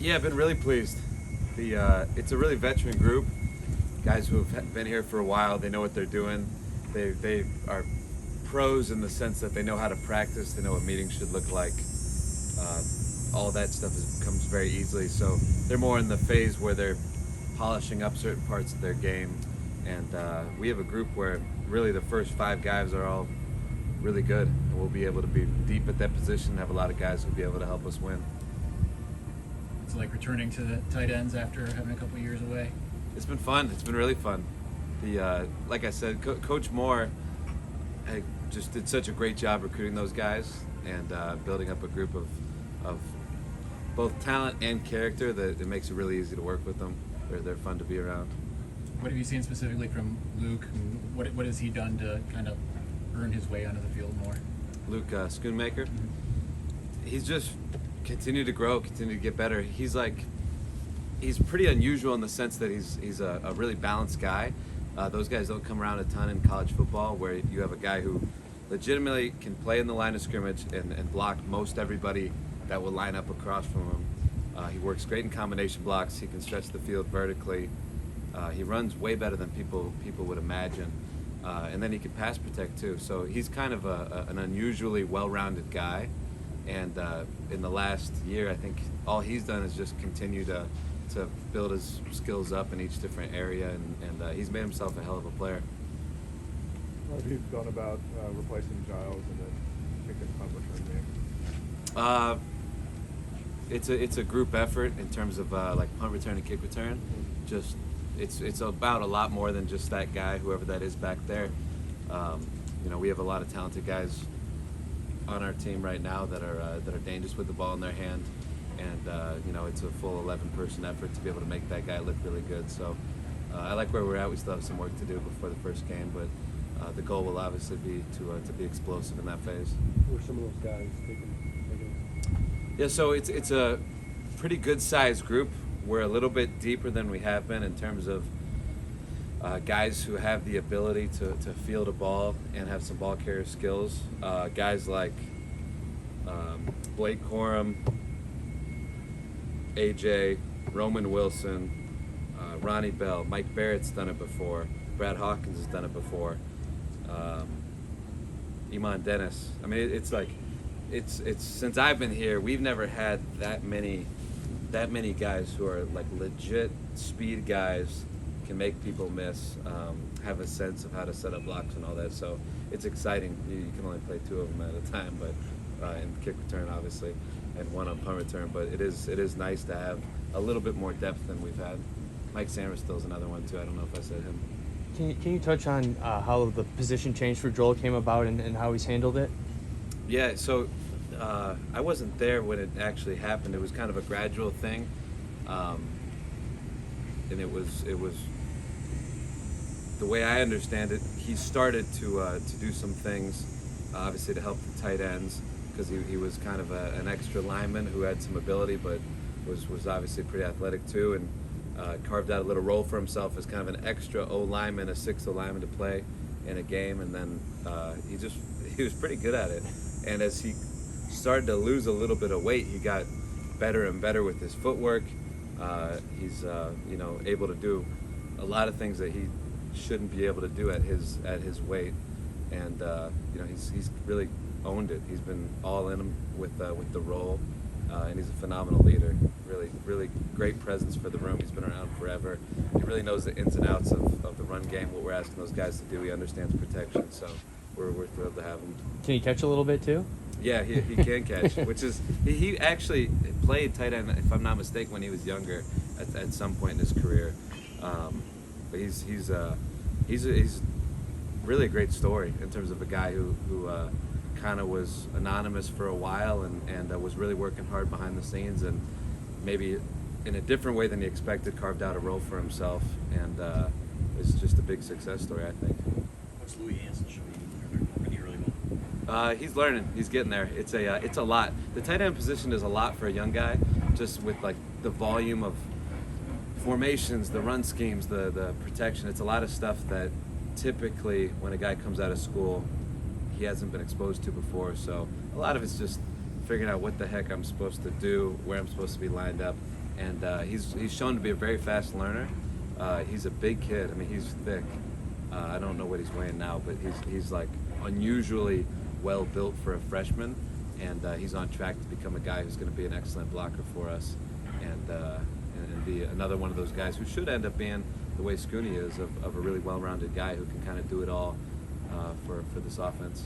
Yeah, I've been really pleased. It's a really veteran group, guys who have been here for a while. They know what they're doing. They are pros in the sense that they know how to practice. They know what meetings should look like. All that stuff comes very easily. So they're more in the phase where they're polishing up certain parts of their game. And we have a group where really the first 5 guys are all really good. And we'll be able to be deep at that position and have a lot of guys who'll be able to help us win. It's like returning to the tight ends after having a couple of years away. It's been fun. It's been really fun. Like I said, Coach Moore just did such a great job recruiting those guys and building up a group of both talent and character that it makes it really easy to work with them. They're fun to be around. What have you seen specifically from Luke? What has he done to kind of earn his way onto the field more? Luke Schoonmaker. He's just continued to grow, continued to get better. He's pretty unusual in the sense that he's a really balanced guy. Those guys don't come around a ton in college football, where you have a guy who legitimately can play in the line of scrimmage and block most everybody that will line up across from him. He works great in combination blocks. He can stretch the field vertically. He runs way better than people would imagine. And then he can pass protect too. So he's kind of an unusually well-rounded guy. And in the last year, I think all he's done is just continue to build his skills up in each different area, and he's made himself a hell of a player. What have you thought about replacing Giles in the kick and punt return game? It's a group effort in terms of like punt return and kick return. Just it's about a lot more than just that guy, whoever that is back there. We have a lot of talented guys on our team right now that are dangerous with the ball in their hand, and it's a full 11-person effort to be able to make that guy look really good. So I like where we're at. We still have some work to do before the first game, but the goal will obviously be to be explosive in that phase. Who are some of those guys taking? Yeah, so it's a pretty good sized group. We're a little bit deeper than we have been in terms of guys who have the ability to field a ball and have some ball carrier skills. Guys like Blake Corum, AJ, Roman Wilson, Ronnie Bell, Mike Barrett's done it before, Brad Hawkins has done it before, Iman Dennis. I mean, it's since I've been here, we've never had that many guys who are like legit speed guys, can make people miss, have a sense of how to set up blocks and all that. So it's exciting. You can only play 2 of them at a time, but in kick return obviously, and 1 on punt return. But it is nice to have a little bit more depth than we've had. Mike Samerstill's another one too. I don't know if I said him. Can you touch on how the position change for Joel came about and how he's handled it? Yeah, so I wasn't there when it actually happened. It was kind of a gradual thing, and it was the way I understand it. He started to do some things, obviously to help the tight ends, because he was kind of an extra lineman who had some ability, but was obviously pretty athletic too, and carved out a little role for himself as kind of an extra O lineman, a 6th O lineman to play in a game, and then he was pretty good at it. And as he started to lose a little bit of weight, he got better and better with his footwork. He's able to do a lot of things that he shouldn't be able to do at his weight, and he's really owned it. He's been all in him with the role, and he's a phenomenal leader. Really great presence for the room. He's been around forever. He really knows the ins and outs of the run game, what we're asking those guys to do. He understands protection, so we're thrilled to have him. Can he catch a little bit too? Yeah, he can catch, which is he actually played tight end, if I'm not mistaken, when he was younger at some point in his career. But he's really a great story in terms of a guy who kind of was anonymous for a while and was really working hard behind the scenes, and maybe in a different way than he expected, carved out a role for himself, and it's just a big success story, I think. What's Louis Hansen showing you in the early ball? He's learning. He's getting there. It's a lot. The tight end position is a lot for a young guy, just with like the volume of formations, the run schemes, the protection. It's a lot of stuff that typically when a guy comes out of school, he hasn't been exposed to before. So a lot of it's just figuring out what the heck I'm supposed to do, where I'm supposed to be lined up, and he's shown to be a very fast learner. He's a big kid. I mean, he's thick. I don't know what he's weighing now, but he's like unusually well built for a freshman, and he's on track to become a guy who's going to be an excellent blocker for us, and be another one of those guys who should end up being the way Scooney is, of a really well-rounded guy who can kind of do it all for this offense.